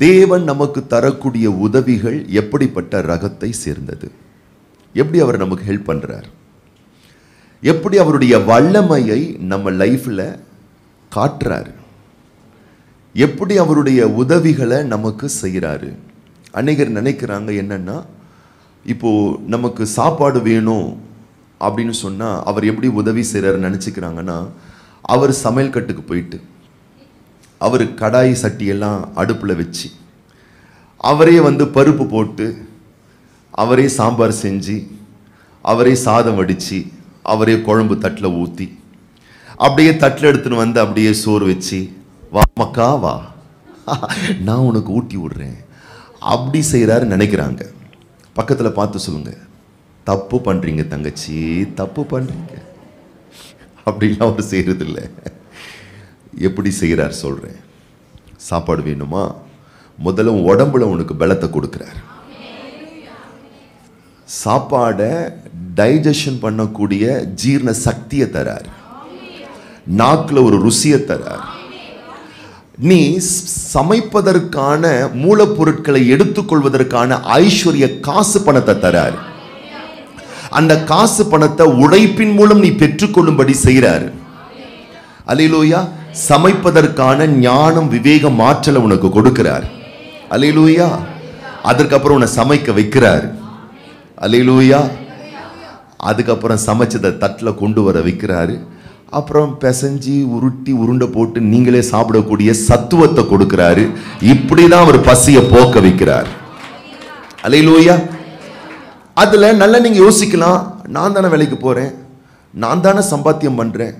தேவன் நமக்கு தரக்கூடிய உதவிகள் எப்படிப்பட்ட ரகத்தை சேர்ந்தது? எப்படி அவர் நமக்கு ஹெல்ப் பண்றார்? எப்படி அவருடைய வல்லமையை நம்ம லைஃப்ல காட்டுறாரு? எப்படி அவருடைய உதவிகளை நமக்கு செய்கிறாரு? அநேகர் நினைக்கிறாங்க என்னன்னா, இப்போ நமக்கு சாப்பாடு வேணும் அப்படின்னு சொன்னா அவர் எப்படி உதவி செய்கிறாருன்னு நினச்சிக்கிறாங்கன்னா, அவர் சமையல் கட்டுக்கு போயிட்டு அவர் கடாய் சட்டியெல்லாம் அடுப்பில் வச்சு அவரே பருப்பு போட்டு அவரே சாம்பார் செஞ்சு அவரே சாதம் வடித்து அவரே குழம்பு தட்டில் ஊற்றி அப்படியே தட்டில் எடுத்துன்னு அப்படியே சோறு வச்சு, வா மக்கா வா, நான் உனக்கு ஊட்டி விடுறேன் அப்படி செய்கிறாரு நினைக்கிறாங்க. பக்கத்தில் பார்த்து சொல்லுங்க, தப்பு பண்ணுறீங்க தங்கச்சி, தப்பு பண்ணுறீங்க. அப்படிலாம் அவர் செய்கிறது இல்லை. எப்படி செய்கிறார் சொல்கிறேன். சாப்பாடு வேணுமா? முதல்ல உடம்புல உனக்கு பலத்தை கொடுக்குறார். சாப்பாடை டைஜஷன் பண்ணக்கூடிய ஜீரண சக்தியை தரார். நாக்கில் ஒரு ருசியை தரார். நீ சமைப்பதற்கான மூலப்பொருட்களை எடுத்துக்கொள்வதற்கான ஐஸ்வர்ய காசு பணத்தை தரார். அந்த காசு பணத்தை உழைப்பின் மூலம் நீ பெற்றுக்கொள்ளும்படி செய்கிறார். அல்லேலூயா. சமைப்பதற்கான ஞானம், விவேகம், ஆற்றலை உனக்கு கொடுக்கிறார். அல்லேலூயா. அதற்கப்புறம் உன்னை சமைக்க வைக்கிறார். அல்லேலூயா. அதுக்கப்புறம் சமைச்சதை தட்டில் கொண்டு வர வைக்கிறாரு. அப்புறம் பிசைஞ்சி உருட்டி உருண்டை போட்டு நீங்களே சாப்பிடக்கூடிய சத்துவத்தை கொடுக்கிறாரு. இப்படிதான் அவர் பசியை போக்க வைக்கிறார். அல்லேலூயா. அதுல நல்லா நீங்க யோசிக்கலாம், நான் தானே வேலைக்கு போறேன், நான் தானே சம்பாத்தியம் பண்றேன்,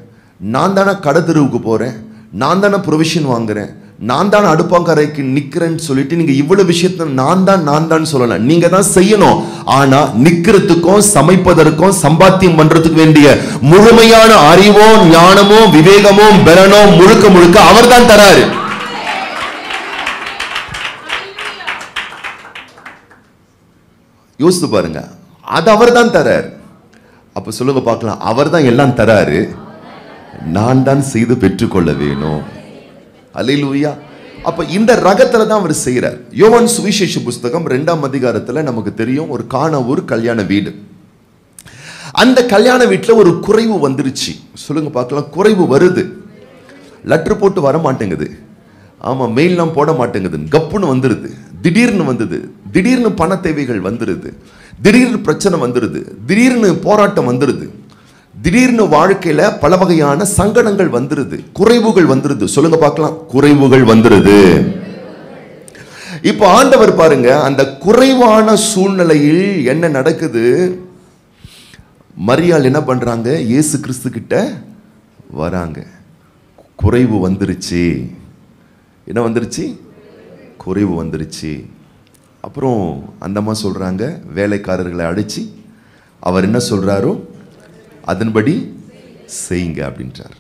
நான் தானே கடை தெருவுக்கு போறேன், நான் தானே ப்ரொவிஷன் வாங்குறேன், நான் தானே அடுப்பாங்கரைக்கு நிக்கிறேன்னு சொல்லிட்டு நீங்க இவ்வளவு விஷயத்த நான் தான் சொல்லலாம். நீங்க தான் செய்யணும். ஆனா நிக்கிறதுக்கும் சமைப்பதற்கும் சம்பாத்தியம் பண்றதுக்கு வேண்டிய முழுமையான அறிவோ ஞானமோ விவேகமோ பலனோ முழுக்க முழுக்க அவர் தான் தராரு. யோசித்து பாருங்க, அது அவர் தான் தரார். அப்ப சொல்லுங்க பார்க்கலாம், அவர் தான் எல்லாம் தராரு, நான் தான் செய்து பெற்றுக்கொள்ள வேணும். அல்லேலூயா. அப்ப இந்த ரகத்துல தான் அவர் செய்யறார். யோவான் சுவிசேஷ புஸ்தகம் 2ஆம் அதிகாரத்துல நமக்கு தெரியும், ஒரு கானாவூர் கல்யாண வீடு. அந்த கல்யாண வீட்டுல ஒரு குறைவு வந்துருச்சு. சொல்லுங்க பார்க்கலாம், குறைவு வருது. லெட்டர் போட்டு வர மாட்டேங்குது. ஆமா, மெயில்லாம் போட மாட்டேங்குது. கப்புன்னு வந்துருது. திடீர்னு வந்தது. திடீர்னு பண தேவைகள் வந்துருது. திடீர்னு பிரச்சனை வந்துருது. திடீர்னு போராட்டம் வந்துருது. திடீர்னு வாழ்க்கையில பல வகையான சங்கடங்கள் வந்துருது, குறைவுகள் வந்துருது. சொல்லுங்க பார்க்கலாம், குறைவுகள் வந்துருது. இப்ப ஆண்டவர் பாருங்க, அந்த குறைவான சூழ்நிலையில் என்ன நடக்குது? மரியாள் என்ன பண்றாங்க? இயேசு கிறிஸ்து கிட்ட வராங்க. குறைவு வந்துருச்சு. என்ன வந்துருச்சு? குறைவு வந்துருச்சு. அப்புறம் அந்தம்மா சொல்றாங்க, வேலைக்காரர்களை அழைச்சி அவர் என்ன சொல்றாரோ அதன்படி செய்யுங்க அப்படின்றார்.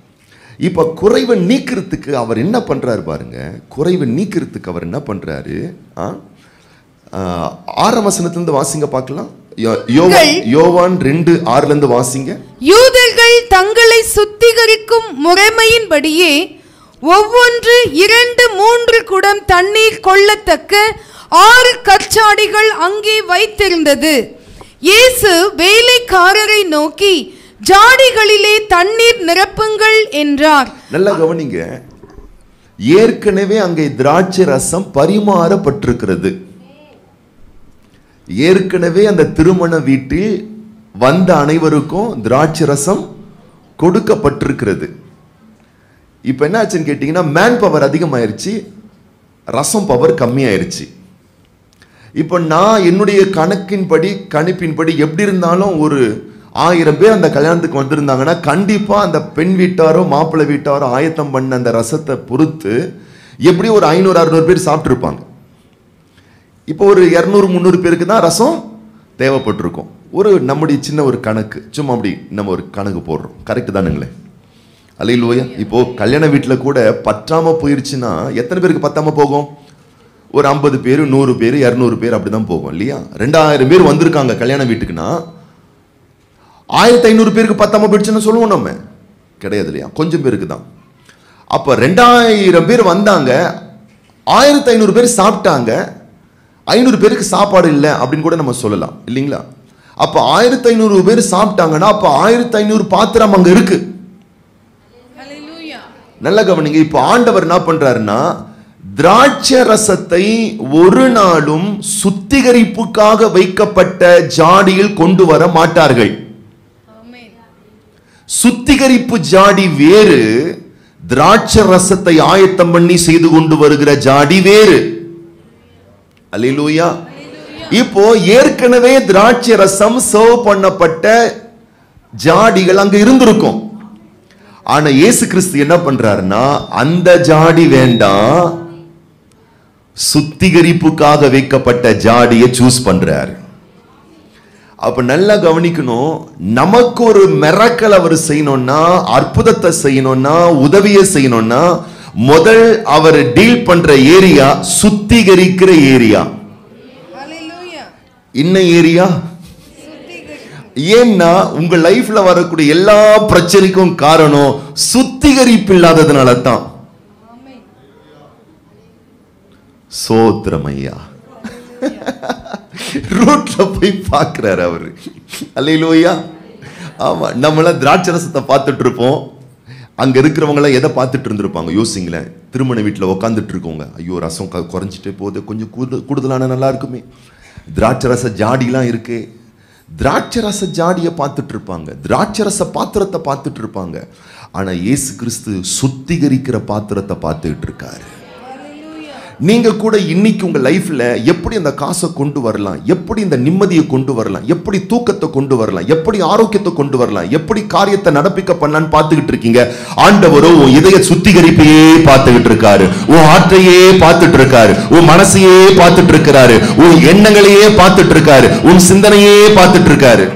இப்ப குறைவை நீக்கிறதுக்கு அவர் என்ன பண்றாரு பாருங்க. குறைவை நீக்கிறதுக்கு அவர் என்ன பண்றாரு? 6ஆம் வசனத்திலிருந்து வாசிங்க பார்க்கலாம். யோவான் 2:6 வாசிங்க. யூதர்கள் தங்களை சுத்திகரிக்கும் முறைமையின்படியே ஒவ்வொன்று 2-3 குடம் தண்ணீர் கொள்ளத்தக்க 6 கற்சாடிகள் அங்கே வைத்திருந்தது. இயேசு வேலைக்காரரை நோக்கி, ஜாடிகளிலே தண்ணீர் நிரப்புங்கள் என்றார். நல்லா கவனிங்க. ஏற்கனவே அங்கே திராட்சை ரசம் பரிமாறப்பட்டிருக்கிறது. ஏற்கனவே அந்த திருமண வீட்டில் வந்த அனைவருக்கும் திராட்சை ரசம் கொடுக்கப்பட்டிருக்கிறது. இப்ப என்ன ஆச்சுன்னு கேட்டீங்கன்னா, மேன் பவர் அதிகமாயிருச்சு, ரசம் பவர் கம்மியாயிருச்சு. இப்போ நான் என்னுடைய கணிப்பின்படி எப்படி இருந்தாலும் ஒரு 1000 பேர் அந்த கல்யாணத்துக்கு வந்திருந்தாங்கன்னா கண்டிப்பா அந்த பெண் வீட்டாரோ மாப்பிள்ளை வீட்டாரோ ஆயத்தம் பண்ண அந்த ரசத்தை பொறுத்து எப்படி ஒரு 500-600 பேர் சாப்பிட்டுருப்பாங்க. இப்போ ஒரு 200-300 பேருக்கு தான் ரசம் தேவைப்பட்டிருக்கும். ஒரு நம்முடைய சின்ன ஒரு கணக்கு, சும்மா அப்படி நம்ம ஒரு கணக்கு போடுறோம். கரெக்டு தானுங்களே? அல்லேலூயா. இப்போ கல்யாண வீட்டில் கூட பற்றாம போயிருச்சுன்னா எத்தனை பேருக்கு பத்தாம போகும்? ஒரு 50 பேர், 100 பேர், 200 பேர் அப்படிதான் போகும் இல்லையா? 2000 பேர் வந்திருக்காங்க கல்யாண வீட்டுக்குன்னா 1500 பேருக்கு பத்தாம போயிடுச்சுன்னு சொல்லுவோம் நம்ம. கிடையாது இல்லையா? கொஞ்சம் பேருக்கு தான். அப்ப 2000 பேர் வந்தாங்க, 1500 பேர் சாப்பிட்டாங்க, 500 பேருக்கு சாப்பாடு இல்லை அப்படின்னு கூட நம்ம சொல்லலாம் இல்லைங்களா? அப்ப 1500 பேர் சாப்பிட்டாங்கன்னா அப்ப 1500 பாத்திரம் அங்க இருக்கு. நல்ல கவனிங்க. இப்ப ஆண்டவர் என்ன பண்றாருன்னா, திராட்சை ரசத்தை ஒரு நாளும் சுத்திகரிப்புக்காக வைக்கப்பட்ட ஜாடியில் கொண்டு வர மாட்டார்கள். சுத்திகரிப்பு ஜாடி வேறு, திராட்சை ரசத்தை ஆயத்தம் பண்ணி செய்து கொண்டு வருகிற ஜாடி வேறு. அல்லேலூயா. இப்போ ஏற்கனவே திராட்சை ரசம் சர்வ் பண்ணப்பட்ட ஜாடிகள் அங்க இருந்திருக்கும். ஆனா இயேசு கிறிஸ்து என்ன பண்றாருன்னா, அந்த ஜாடி வேண்டாம், சுத்திகரிப்புக்காக வைக்கப்பட்ட ஜாடியை சூஸ் பண்றாரு. அப்ப நல்லா கவனிக்கணும். நமக்கு ஒரு மிரக்கல் அவர் செய்யணும்னா, அற்புதத்தை செய்யணும்னா, உதவியை செய்யணும்னா, முதல் அவர் டீல் பண்ற ஏரியா சுத்திகரிக்கிற ஏரியா. என்ன ஏரியா? ஏன்னா உங்க லைஃப்ல வரக்கூடிய எல்லா பிரச்சனைக்கும் காரணம் சுத்திகரிப்பு இல்லாததுனால தான். சோத்திரமையா ரோட்ல போய் பார்க்கிறாரு அவரு. அல்லேலூயா. ஆமா, நம்மள திராட்சை ரசத்தை பார்த்துட்டு இருப்போம். அங்க இருக்கிறவங்க எல்லாம் எதை பார்த்துட்டு இருந்திருப்பாங்க யோசிங்களேன். திருமண வீட்டில் உட்காந்துட்டு இருக்கோங்க, ஐயோ ரசம் குறைஞ்சிட்டே போகுது, கொஞ்சம் கூடுதலான நல்லா இருக்குமே. திராட்சை ரச ஜாடிலாம் இருக்கு, திராட்சை ரச ஜாடியை பார்த்துட்டு இருப்பாங்க, திராட்சை ரச பாத்திரத்தை பார்த்துட்டு இருப்பாங்க. ஆனா இயேசு கிறிஸ்து சுத்திகரிக்கிற பாத்திரத்தை பார்த்துட்டு இருக்காரு. நீங்க கூட இன்னைக்கு உங்க லைஃப்ல எப்படி அந்த காசை கொண்டு வரலாம், எப்படி இந்த நிம்மதியை கொண்டு வரலாம், எப்படி தூக்கத்தை கொண்டு வரலாம், எப்படி ஆரோக்கியத்தை கொண்டு வரலாம், எப்படி காரியத்தை நடப்பிக்க பண்ணலான்னு பார்த்துக்கிட்டு இருக்கீங்க. ஆண்டவரோ உன் இதய சுத்திகரிப்பையே பார்த்துக்கிட்டு இருக்காரு, உன் ஆற்றையே பார்த்துட்டு இருக்காரு, உன் மனசையே பார்த்துட்டு இருக்கிறாரு, உன் எண்ணங்களையே பார்த்துட்டு இருக்காரு, உன் சிந்தனையே பார்த்துட்டு இருக்காரு.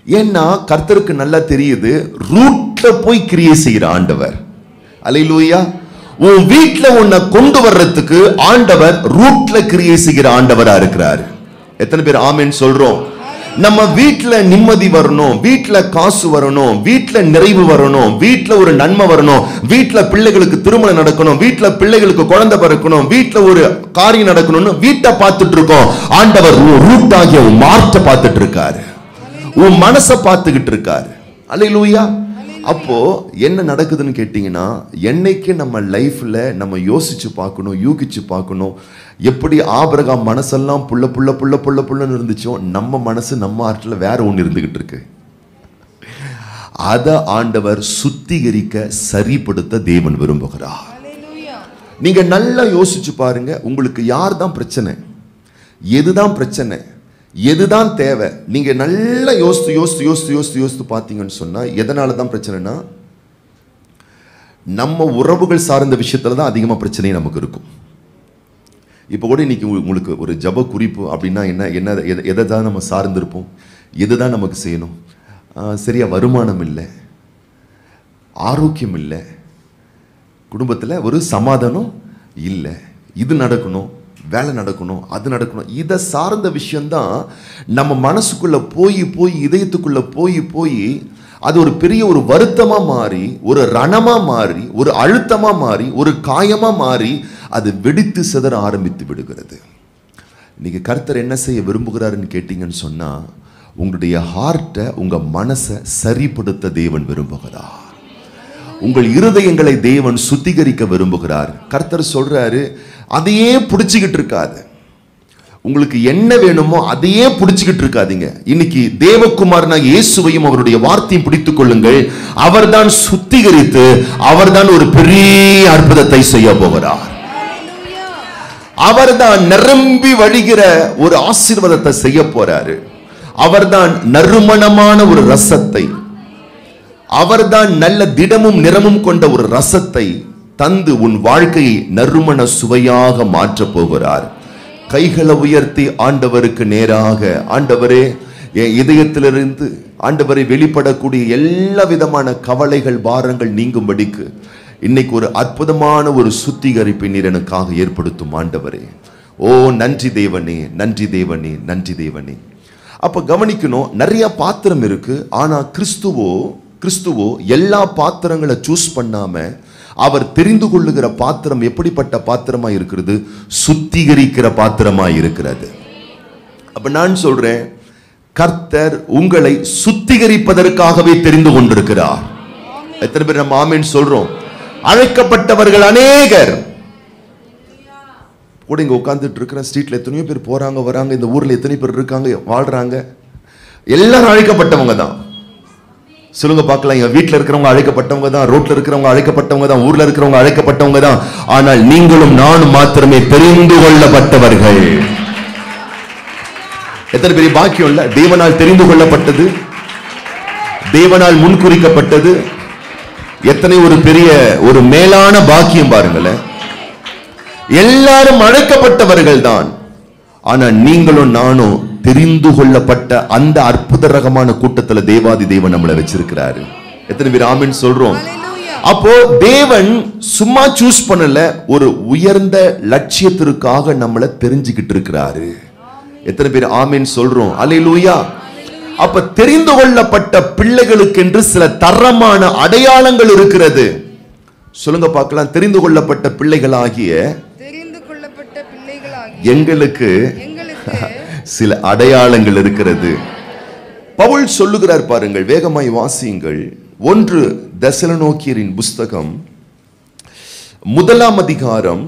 ஏன்னா கர்த்தருக்கு நல்லா தெரியுது, ரூட்ல போய் கிரியை செய்கிற ஆண்டவர். அல்லேலூயா. உன் வீட்டுல உன்னை கொண்டு வர்றதுக்கு ஆண்டவர் ரூட்ல கிரியை செய்கிற ஆண்டவரா இருக்கிறார். எத்தனை பேர் ஆமென் சொல்றோம்? நம்ம வீட்டுல நிம்மதி வரணும், வீட்டுல காசு வரணும், வீட்டுல நிறைவு வரணும், வீட்டுல ஒரு நன்மை வரணும், வீட்டுல பிள்ளைகளுக்கு திருமணம் நடக்கணும், வீட்டுல பிள்ளைகளுக்கு குழந்தை பிறக்கணும், வீட்டுல ஒரு காரியம் நடக்கணும்னு வீட்டை பார்த்துட்டு இருக்கோம். ஆண்டவர் ரூட் ஆகிய மார்க்க பார்த்துட்டு இருக்காரு, உன் மனசை பார்த்துக்கிட்டு இருக்காரு. அல்லேலூயா. அப்போ என்ன நடக்குதுன்னு கேட்டீங்கன்னா, என்னைக்கு நம்ம லைஃப்ல நம்ம யோசிச்சு பார்க்கணும், யூகிச்சு பார்க்கணும். எப்படி ஆபிரகாம் மனசெல்லாம் புள்ள புள்ள புள்ள புள்ள புள்ளன்னு இருந்துச்சோ, நம்ம மனசு நம்ம ஆற்றில் வேற ஒன்று இருந்துகிட்டு இருக்கு. அதை ஆண்டவர் சுத்திகரிக்க சரிப்படுத்த தேவன் விரும்புகிறார். நீங்க நல்லா யோசிச்சு பாருங்க, உங்களுக்கு யார் தான் பிரச்சனை, எதுதான் பிரச்சனை, எதுதான் தேவை. நீங்க நல்லா யோசித்து யோசித்து யோசித்து யோசித்து யோசித்து பார்த்தீங்கன்னு சொன்னா, எதனால தான் பிரச்சனைனா, நம்ம உறவுகள் சார்ந்த விஷயத்துல தான் அதிகமாக பிரச்சனை நமக்கு இருக்கும். இப்போ கூட இன்னைக்கு உங்களுக்கு ஒரு ஜப குறிப்பு அப்படின்னா என்ன எதை தான் நம்ம சார்ந்திருப்போம், எதுதான் நமக்கு செய்யணும். சரியா வருமானம் இல்லை, ஆரோக்கியம் இல்லை, குடும்பத்தில் ஒரு சமாதானம் இல்லை, இது நடக்கணும், வேலை நடக்கணும், அது நடக்கணும். இதை சார்ந்த விஷயம்தான் நம்ம மனசுக்குள்ள போய் போய் இதயத்துக்குள்ள போய் போய் அது ஒரு பெரிய ஒரு வருத்தமா மாறி, ஒரு ரணமா மாறி, ஒரு அழுத்தமா மாறி, ஒரு காயமா மாறி அது வெடித்து சிதற ஆரம்பித்து விடுகிறது. இன்னைக்கு கர்த்தர் என்ன செய்ய விரும்புகிறாருன்னு கேட்டீங்கன்னு சொன்னா, உங்களுடைய ஹார்ட்டை, உங்க மனசை சரிப்படுத்த தேவன் விரும்புகிறார். உங்கள் இருதயங்களை தேவன் சுத்திகரிக்க விரும்புகிறார். கர்த்தர் சொல்றாரு, அதையே பிடிச்சிக்கிட்டு இருக்காது. உங்களுக்கு என்ன வேணுமோ அதையே பிடிச்சிக்கிட்டு இருக்காதீங்க. இன்னைக்கு தேவகுமாரனாக இயேசுவையும் அவருடைய வார்த்தையும் பிடித்துக் கொள்ளுங்கள். அவர்தான் சுத்திகரித்து அவர்தான் ஒரு பெரிய அற்புதத்தை செய்ய போகிறார். அவர்தான் நிரம்பி வழிகிற ஒரு ஆசீர்வாதத்தை செய்ய போறாரு. அவர்தான் நறுமணமான ஒரு ரசத்தை, அவர்தான் நல்ல திடமும் நிறமும் கொண்ட ஒரு ரசத்தை தந்து உன் வாழ்க்கையை நறுமண சுவையாக மாற்ற போகிறார். கைகளை உயர்த்தி ஆண்டவருக்கு நேராக, ஆண்டவரே என் இதயத்திலிருந்து ஆண்டவரை வெளிப்படக்கூடிய எல்லா விதமான கவலைகள் பாரங்கள் நீங்கும்படிக்கு இன்னைக்கு ஒரு அற்புதமான ஒரு சுத்திகரிப்பை நீர் எனக்காக ஏற்படுத்தும் ஆண்டவரே. ஓ நன்றி தேவனே, நன்றி தேவனே, நன்றி தேவனே. அப்ப கவனிக்கணும், நிறைய பாத்திரம் இருக்கு. ஆனா கிறிஸ்துவோ எல்லா பாத்திரங்களை சூஸ் பண்ணாம அவர் தெரிந்து கொள்ளுகிற பாத்திரம் எப்படிப்பட்ட பாத்திரமா இருக்கிறது? சுத்திகரிக்கிற பாத்திரமா இருக்கிறது. அப்ப நான் சொல்றேன், கர்த்தர் உங்களை சுத்திகரிப்பதற்காகவே தெரிந்து கொண்டிருக்கிறார். எத்தனை பேர் நம்ம ஆமென் சொல்றோம்? அழைக்கப்பட்டவர்கள் அநேகர். கூட இங்க உட்கார்ந்துட்டு இருக்கிற ஸ்ட்ரீட்ல எத்தனையோ பேர் போறாங்க வராங்க, இந்த ஊர்ல எத்தனை பேர் இருக்காங்க வாழ்றாங்க, எல்லாரும் அழைக்கப்பட்டவங்க தான். சொல்லுங்க பார்க்கலாம். எங்க வீட்டுல இருக்கிறவங்க அழைக்கப்பட்டவங்க தான், ரோட்ல இருக்கிறவங்க அழைக்கப்பட்டவங்க தான், ஊர்ல இருக்கிறவங்க அழைக்கப்பட்டவங்க தான். ஆனால் நீங்களும் நானும் மாத்திரமே தெரிந்து கொள்ளப்பட்டவர்கள். எத்தனை பெரிய பாக்கியம் இல்ல? தேவனால் தெரிந்து கொள்ளப்பட்டது, தேவனால் முன்குறிக்கப்பட்டது. எத்தனை ஒரு பெரிய ஒரு மேலான பாக்கியம் பாருங்களேன். எல்லாரும் அழைக்கப்பட்டவர்கள் தான். ஆனா நீங்களும் நானும் தெரிந்து கொள்ளப்பட்ட அந்த அற்புத ரகமான கூட்டத்துல தேவாதி தேவன் நம்மளை வச்சிருக்கிறாரு. எத்தனை பேர் ஆமென் சொல்றோம்? அப்போ தேவன் சும்மா சூஸ் பண்ணல, ஒரு உயர்ந்த லட்சியத்திற்காக நம்மளை தெரிஞ்சுக்கிட்டு இருக்கிறாரு. எத்தனை பேர் ஆமென் சொல்றோம்? அல்லேலூயா. அப்ப தெரிந்து கொள்ளப்பட்ட பிள்ளைகளுக்கு என்று சில தரமான அடையாளங்கள் இருக்கிறது. சொல்லுங்க பார்க்கலாம். தெரிந்து கொள்ளப்பட்ட பிள்ளைகளாகிய எங்களுக்கு சில அடையாளங்கள் இருக்கிறது. பவுல் சொல்லுகிறார் பாருங்கள், வேகமாய் வாசியுங்கள். 1 தெசலோனிக்கேயரின் புஸ்தகம் 1ஆம் அதிகாரம்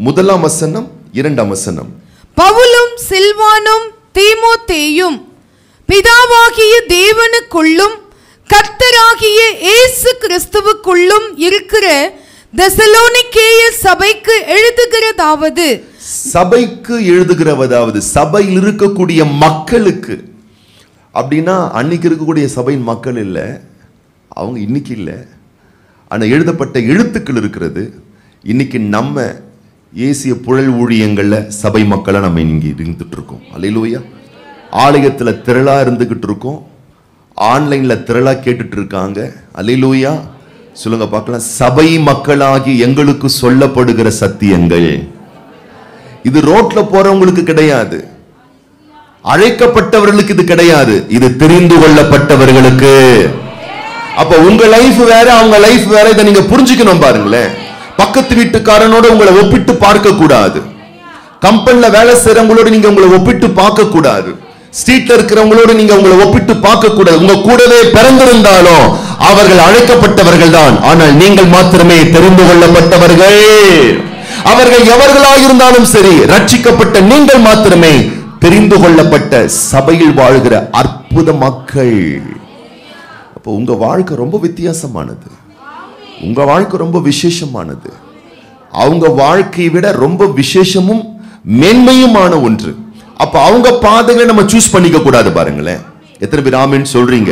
1ஆம் வசனம் 2ஆம் வசனம். பவுலும் சில்வானும் தீமோத்தேயும் பிதாவாகிய தேவனுக்குள்ளும் கர்த்தராகிய இயேசு கிறிஸ்துவுக்குள்ளும் இருக்கிற தெசலோனிக்கேய சபைக்கு எழுதுகிறதாவது. சபைக்கு எழுதுகிறதாவது சபையில் இருக்கக்கூடிய மக்களுக்கு. அப்படின்னா அன்னைக்கு இருக்கக்கூடிய சபையின் மக்கள் இல்லை, அவங்க இன்னைக்கு இல்லை. ஆனால் எழுதப்பட்ட எழுத்துக்கள் இருக்கிறது. இன்னைக்கு நம்ம ஏசிய புழல் ஊழியங்கள்ல சபை மக்களை நம்ம இங்கே இருந்துட்டு இருக்கோம். அல்லேலூயா. ஆலயத்துல திரளா இருந்துகிட்டு இருக்கோம், ஆன்லைன்ல திரளா கேட்டுட்டு இருக்காங்க. அல்லேலூயா. சொல்லுங்க பார்க்கலாம். சபை மக்களாகி எங்களுக்கு சொல்லப்படுகிற சத்தியங்கள் இது ரோட்ல போறவங்களுக்கு கிடையாது, அழைக்கப்பட்டவர்களுக்கு இது கிடையாது, இது தெரிந்து கொள்ளப்பட்டவர்களுக்கு. அப்ப உங்க லைஃப் வேற, அவங்க லைஃப் வேற. இதை நீங்க புரிஞ்சுக்கணும். பாருங்களேன், பக்கத்து வீட்டுக்காரனோட உங்களை ஒப்பிட்டு பார்க்க கூடாது. கம்பெனில வேலை செய்யறவங்களோட நீங்க உங்களை ஒப்பிட்டு பார்க்க கூடாது. ஸ்ட்ரீட்ல இருக்கிறவங்களோட நீங்க உங்களை ஒப்பிட்டு பார்க்க கூடாது. உங்க கூடவே பிறந்திருந்தாலும் அவர்கள் அழைக்கப்பட்டவர்கள் தான். ஆனால் நீங்கள் மாத்திரமே தெரிந்து கொள்ளப்பட்டவர்கள். அவர்கள் எவர்களாக இருந்தாலும் சரி, ரட்சிக்கப்பட்ட நீங்கள் மாத்திரமே தெரிந்து கொள்ளப்பட்ட சபையில் வாழ்கிற அற்புத மக்கள். அப்போ உங்க வாழ்க்கை ரொம்ப வித்தியாசமானது, உங்க வாழ்க்கை ரொம்ப விசேஷமானது. அவங்க வாழ்க்கையை விட ரொம்ப விசேஷமும் மேன்மையுமான ஒன்று. அப்ப அவங்க பாதைகளை நம்ம சூஸ் பண்ணிக்க கூடாது. பாருங்களேன், எத்தனை பேர் ஆமென் சொல்றீங்க?